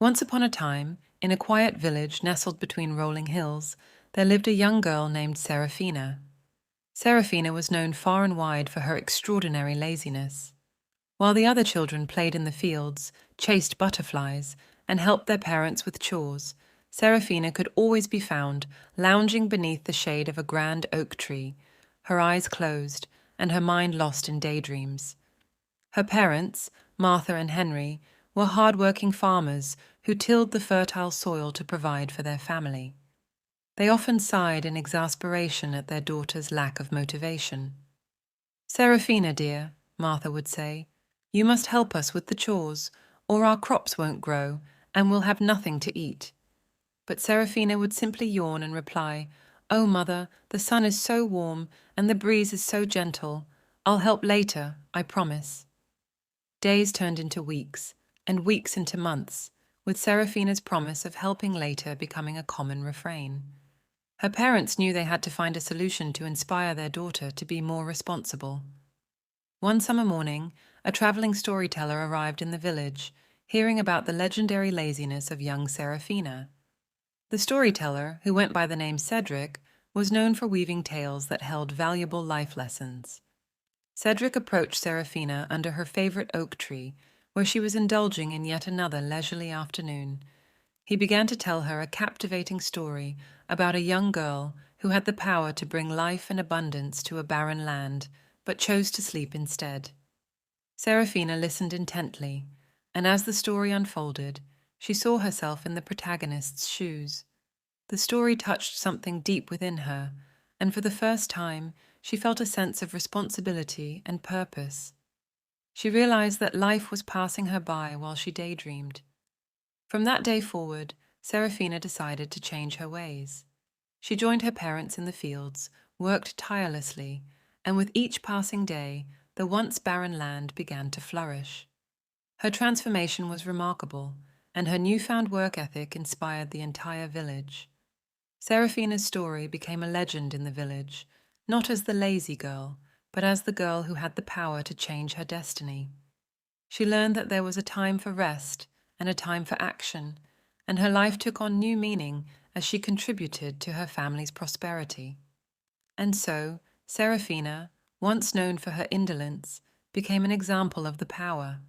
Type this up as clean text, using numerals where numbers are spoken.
Once upon a time, in a quiet village nestled between rolling hills, there lived a young girl named Seraphina. Seraphina was known far and wide for her extraordinary laziness. While the other children played in the fields, chased butterflies, and helped their parents with chores, Seraphina could always be found lounging beneath the shade of a grand oak tree, her eyes closed and her mind lost in daydreams. Her parents, Martha and Henry, were hard-working farmers who tilled the fertile soil to provide for their family. They often sighed in exasperation at their daughter's lack of motivation. "Seraphina, dear," Martha would say, "you must help us with the chores, or our crops won't grow, and we'll have nothing to eat." But Seraphina would simply yawn and reply, "Oh, Mother, the sun is so warm, and the breeze is so gentle. I'll help later, I promise." Days turned into weeks, and weeks into months, with Seraphina's promise of helping later becoming a common refrain. Her parents knew they had to find a solution to inspire their daughter to be more responsible. One summer morning, a traveling storyteller arrived in the village, hearing about the legendary laziness of young Seraphina. The storyteller, who went by the name Cedric, was known for weaving tales that held valuable life lessons. Cedric approached Seraphina under her favorite oak tree, where she was indulging in yet another leisurely afternoon. He began to tell her a captivating story about a young girl who had the power to bring life and abundance to a barren land, but chose to sleep instead. Seraphina listened intently, and as the story unfolded, she saw herself in the protagonist's shoes. The story touched something deep within her, and for the first time, she felt a sense of responsibility and purpose. She realized that life was passing her by while she daydreamed. From that day forward, Seraphina decided to change her ways. She joined her parents in the fields, worked tirelessly, and with each passing day, the once barren land began to flourish. Her transformation was remarkable, and her newfound work ethic inspired the entire village. Seraphina's story became a legend in the village, not as the lazy girl, but as the girl who had the power to change her destiny. She learned that there was a time for rest and a time for action, and her life took on new meaning as she contributed to her family's prosperity. And so, Seraphina, once known for her indolence, became an example of the power